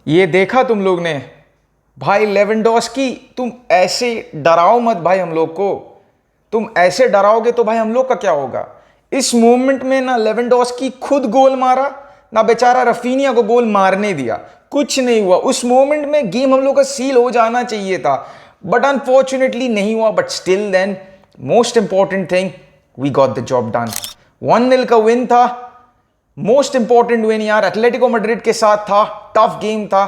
ये देखा तुम लोग ने भाई लेवेंडोस्की, तुम ऐसे डराओ मत भाई हम लोग को। तुम ऐसे डराओगे तो भाई हम लोग का क्या होगा। इस मोमेंट में ना लेवेंडोस्की खुद गोल मारा, ना बेचारा रफीनिया को गोल मारने दिया। कुछ नहीं हुआ उस मोमेंट में। गेम हम लोग का सील हो जाना चाहिए था, बट अनफॉर्चुनेटली नहीं हुआ। But still then most important thing, we got the job done. 1-0 का विन था, मोस्ट इंपॉर्टेंट विन यार। एटलेटिको मैड्रिड के साथ था, टफ गेम था,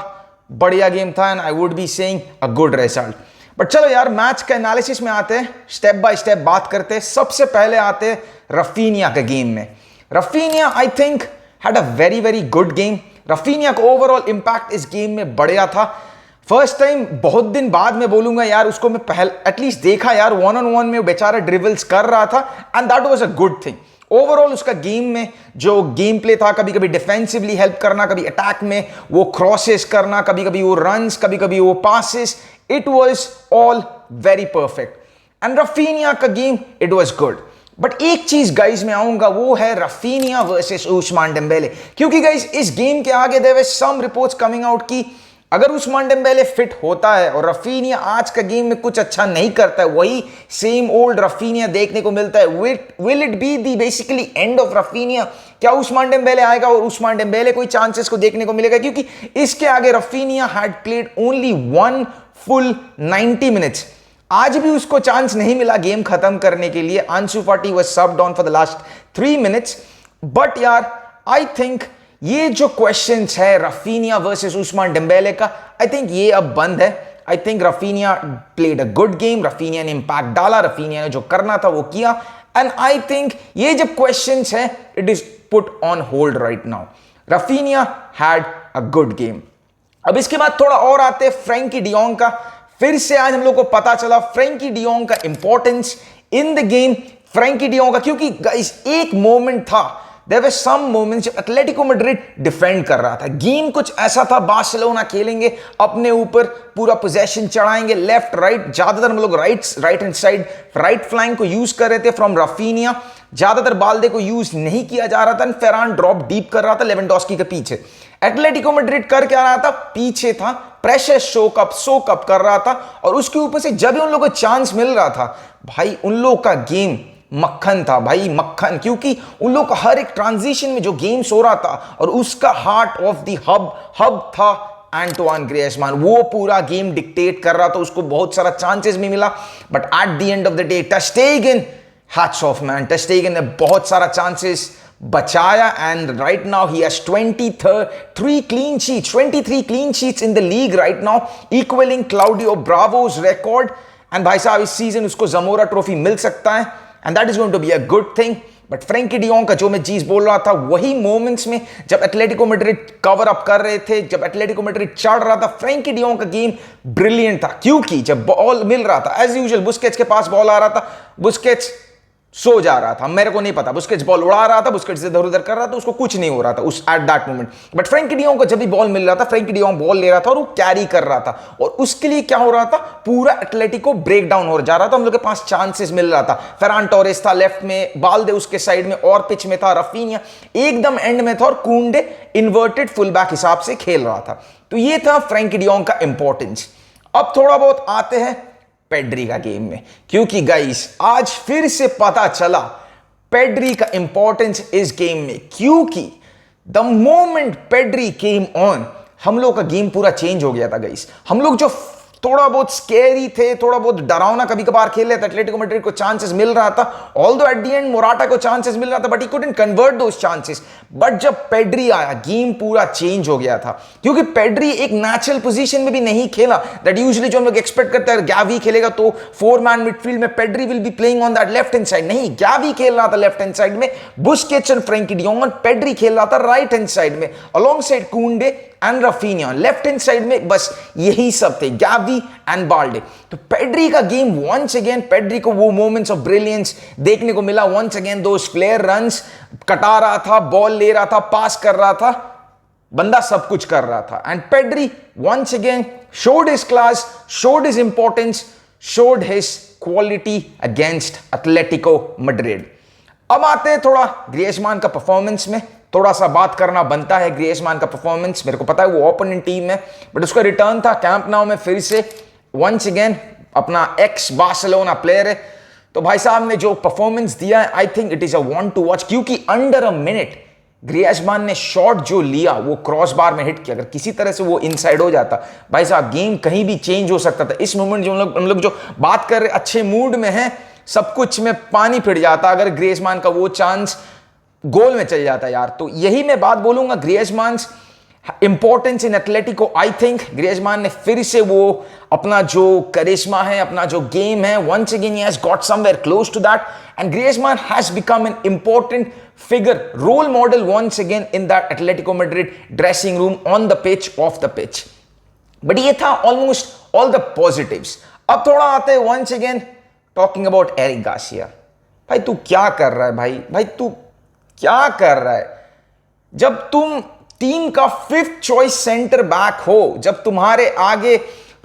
बढ़िया गेम था, and I would be saying a good result. But चलो यार, मैच का एनालिसिस में आते हैं, स्टेप बाय स्टेप बात करते हैं। सबसे पहले आते हैं रफीनिया के गेम में। Raphinha I think had a very very good game. Raphinha का ओवरऑल इंपैक्ट इस गेम में बढ़िया था। फर्स्ट टाइम बहुत दिन बाद मैं बोलूंगा यार, उसको मैं पहले एटलीस्ट देखा यार, 1-on-1 में बेचारा ड्रिबल्स कर रहा था, and that was a good thing. Overall उसका गेम में जो गेम प्ले था, कभी कभी डिफेंसिवली हेल्प करना, कभी अटैक में वो क्रॉसेस करना, कभी कभी वो रन्स, कभी कभी वो passes, it was all very perfect. And Raphinha का game, it was good. But एक चीज गाइज मैं आऊंगा, वो है रफीनिया वर्सेस उस्मान डेम्बेले। क्योंकि गाइज इस गेम के आगे there were some reports coming out की अगर उस्मान डेम्बेले फिट होता है और रफीनिया आज का गेम में कुछ अच्छा नहीं करता है, वही सेम ओल्ड रफीनिया देखने को मिलता है, will it be the basically end of Raphinha? क्या उस्मान डेम्बेले आएगा और उस्मान डेम्बेले कोई चांसेस को देखने को मिलेगा? क्योंकि इसके आगे Raphinha had played only 1 full 90 minutes. आज भी उसको चांस नहीं मिला गेम खत्म करने के लिए। अंसु फाटी was सब्ड on for the last 3 minutes. But यार आई थिंक ये जो क्वेश्चंस है रफीनिया वर्सेस उस्मान डेम्बेले का, आई थिंक ये अब बंद है। I think Raphinha played a good game, Raphinha ने इंपैक्ट डाला, रफीनिया ने जो करना था वो किया, एंड आई थिंक ये जो क्वेश्चंस है it is put on hold right now. Raphinha had a good game. अब इसके बाद थोड़ा और आते हैं फ्रैंकी डियोंग का। फिर से आज हम लोग को पता चला फ्रैंकी डियोंग का importance in the game. Frankie de Jong का, क्योंकि गाइस एक मोमेंट था, देयर वर सम मोमेंट्स जब एटलेटिको मैड्रिड डिफेंड कर रहा था। गेम कुछ ऐसा था, बार्सिलोना खेलेंगे अपने ऊपर, पूरा पोजेशन चढ़ाएंगे लेफ्ट राइट। ज्यादातर हम लोग right hand side right flank को यूज कर रहे थे फ्रॉम रफीनिया। ज्यादातर बाल्दे को यूज नहीं किया जा रहा था, फेरान ड्रॉप डीप कर रहा था लेवेंडोस्की के पीछे। एटलेटिको मैड्रिड कर क्या रहा था, पीछे था, प्रेशर सोकअप कर रहा था, और उसके ऊपर से जब भी उन लोगों को चांस मिल रहा था भाई, उन लोगों का गेम मक्खन था भाई, मक्खन। क्योंकि उन लोग का हर एक ट्रांजिशन में जो गेम्स हो रहा था, और उसका हार्ट ऑफ द हब था एंटोइन ग्रियजमान। वो पूरा गेम डिक्टेट कर रहा था, उसको बहुत सारा चांसेस भी मिला, but at the end of the day टर स्टेगन, हैट्स ऑफ मैन, टर स्टेगन ने बहुत सारा चांसेस बचाया, and right now he has 23 clean sheets in the league right now, equalling Claudio Bravo's record. And भाई साहब इस सीजन उसको जमोरा ट्रॉफी मिल सकता है, and that is going to be a good thing. But Frenkie de Jong का जो मैं चीज बोल रहा था, वही मोमेंट्स में जब एटलेटिको मैड्रिड कवर अप कर रहे थे, जब एटलेटिको मैड्रिड चढ़ रहा था, फ्रैंकी डियोंग का गेम ब्रिलियंट था। क्योंकि जब बॉल मिल रहा था, एज यूजुअल बुस्केट्स के पास बॉल आ रहा था, बुस्केट्स सो जा रहा था, मेरे को नहीं पता, बुस्केट्स बॉल उड़ा रहा था, बुस्केट्स इधर उधर कर रहा था, उसको कुछ नहीं हो रहा था उस at that moment. But Frenkie de Jong को जब भी बॉल मिल रहा था, फ्रैंकी डियोंग बॉल ले रहा था और वो कैरी कर रहा था, और उसके लिए क्या हो रहा था, पूरा एटलेटिको ब्रेक डाउन हो जा रहा था। हम लोग के पास चांसेस मिल रहा था। फेरान टोरेस था लेफ्ट में, बाल्दे उसके साइड में और पिच में था, रफीनिया एकदम एंड में था, और कुंडे इन्वर्टेड फुल बैक हिसाब से खेल रहा था। तो ये था फ्रैंकी डियोंग का इंपॉर्टेंस। अब थोड़ा बहुत आते हैं पेड्री का गेम में, क्योंकि गाइस आज फिर से पता चला पेड्री का इंपॉर्टेंस इस गेम में। क्योंकि the moment Pedri came on, हम लोग का गेम पूरा चेंज हो गया था गाइस। हम लोग जो थोड़ा बहुत स्केरी थे, थोड़ा बहुत डरावना कभी कभार खेल रहे थे, एटलेटिको मैड्रिड को चांसेस मिल रहा था, although at the end Morata को चांसेस मिल रहा था, but he couldn't convert those chances. But जब पेड्री आया, गेम पूरा चेंज हो गया था। क्योंकि पेड्री एक नेचुरल पोजीशन में भी नहीं खेला, दैट यूजुअली जो हम लोग एक्सपेक्ट करते हैं, गैवी खेलेगा तो 4 मैन मिडफील्ड में Pedri will be playing on that left hand side. नहीं, गैवी खेल रहा था लेफ्ट हैंड साइड में, बुस्केट्स एंड फ्रैंकी डियोंग, और पेड्री खेल रहा था राइट हैंड साइड में अलोंग साइड कुंडे and Raphinha. Left hand side में बस यही सब थे, गैवी एंड बाल्डे। तो पेड्री का गेम वंस अगेन, पेड्री को वो मोमेंट्स ऑफ ब्रिलियंस देखने को मिला। वंस अगेन दोस फ्लेयर रन्स, कटा रहा था, बॉल ले रहा था, पास कर रहा था, बंदा सब कुछ कर रहा था। And Pedri once again showed his class, showed his importance, showed his quality against Atletico Madrid. अब आते हैं थोड़ा ग्रियजमान का परफॉर्मेंस में। थोड़ा सा बात करना बनता है ग्रियजमान का परफॉर्मेंस। मेरे को पता है वो ओपोनेंट टीम है, बट उसका रिटर्न था कैंप नाउ में फिर से वंस अगेन, अपना एक्स बार्सिलोना प्लेयर है। तो भाई साहब ने जो परफॉर्मेंस दिया है, I think it is a want to watch, क्योंकि अंडर अ मिनट ग्रियजमान ने शॉट जो लिया वो क्रॉस बार में हिट किया। अगर किसी तरह से वो इनसाइड हो जाता भाई साहब, गेम कहीं भी चेंज हो सकता था। इस मोमेंट जो हम लोग जो बात कर रहे अच्छे मूड में हैं, सब कुछ में पानी फिर जाता अगर ग्रियजमान का वो चांस गोल में चल जाता यार। तो यही मैं बात बोलूंगा, Griezmann importance in Atletico. I think Griezmann ने फिर से वो अपना जो करिश्मा है, अपना जो गेम है, once again he has got somewhere close to that, and Griezmann has become an important figure, role model once again in that Atletico Madrid dressing room, on the pitch, off the pitch. But ये था almost all the positives. अब थोड़ा आते हैं once again talking about Eric Garcia. भाई तू क्या कर रहा है भाई तू क्या कर रहा है? जब तुम टीम का 5th चॉइस सेंटर बैक हो, जब तुम्हारे आगे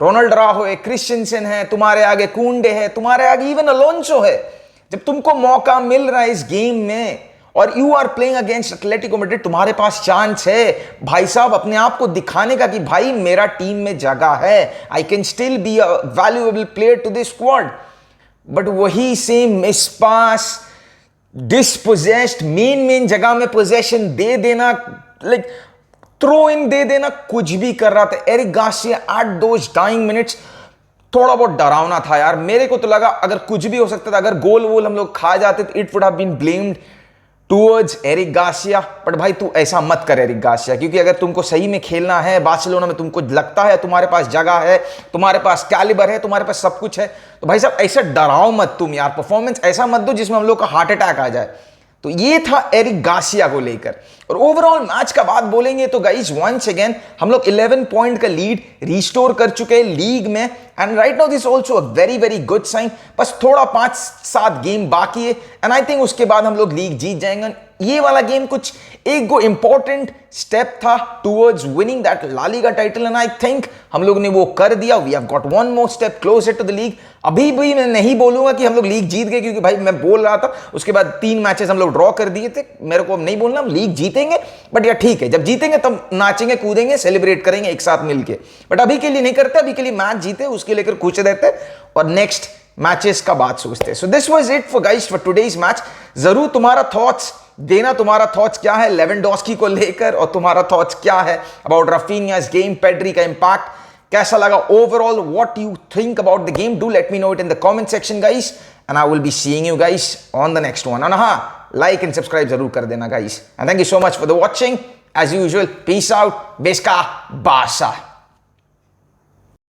रोनाल्ड राहो है, क्रिश्चियनसन है, तुम्हारे आगे कुंडे है, तुम्हारे आगे इवन अलोंसो है, जब तुमको मौका मिल रहा है इस गेम में और you are playing against Atletico Madrid, तुम्हारे पास चांस है भाई साहब अपने आप को दिखाने का कि भाई मेरा टीम में जगह है, I can still be a valuable player to this squad. But वही same miss pass, dispossessed, main जगह में पोजेशन दे देना, लाइक थ्रो इन दे देना, कुछ भी कर रहा था Eric Garcia at those dying minutes. थोड़ा बहुत डरावना था यार, मेरे को तो लगा अगर कुछ भी हो सकता था, अगर गोल वोल हम लोग खा जाते तो it would have been blamed towards Eric Garcia. But भाई तू ऐसा मत कर एरिक गार्सिया, क्योंकि अगर तुमको सही में खेलना है बार्सिलोना में, तुमको लगता है तुम्हारे पास जगह है, तुम्हारे पास कैलिबर है, तुम्हारे पास सब कुछ है, तो भाई साहब ऐसा डराओ मत तुम यार, परफॉर्मेंस ऐसा मत दो जिसमें हम लोग का हार्ट अटैक आ जाए। तो ये था एरिक गार्सिया को लेकर। और ओवरऑल मैच का बात बोलेंगे तो गाइस वंस अगेन हम लोग 11 पॉइंट का लीड रिस्टोर कर चुके हैं लीग में, and right now this also a very very good sign. बस थोड़ा 5-7 गेम बाकी है, एंड आई थिंक उसके बाद हम लोग लीग जीत जाएंगे। ये वाला गेम कुछ एक गो इंपॉर्टेंट स्टेप था towards winning that La Liga title, and I think हम लोग ने वो कर दिया। We have got one more step closer to the league. अभी भी मैं नहीं बोलूंगा कि हम लोग लीग जीत गए, क्योंकि भाई मैं बोल रहा था उसके बाद 3 मैचेस हम लोग ड्रॉ कर दिए थे, मेरे को अब नहीं बोलना हम लीग जीतेंगे। बट यार ठीक है, जब जीतेंगे तब नाचेंगे कूदेंगे सेलिब्रेट करेंगे एक साथ मिलके, बट अभी के लिए नहीं करते। अभी के लिए मैच जीते उसके लेकर खुश रहते और नेक्स्ट मैचेस का बात सोचते। So this was it for guys for today's match. जरूर तुम्हारा थॉट्स देना, तुम्हारा थॉट्स क्या है लेवेंडोस्की को लेकर, और तुम्हारा थॉट्स क्या है अबाउट राफिनियास गेम, पेड्री का इंपैक्ट कैसा लगा overall, what you think about the game, do let me know it in the comment section guys, and I will be seeing you guys on the next one. और हाँ, like and subscribe जरूर कर देना guys, and thank you so much for the watching as usual. Peace out, Visca बासा।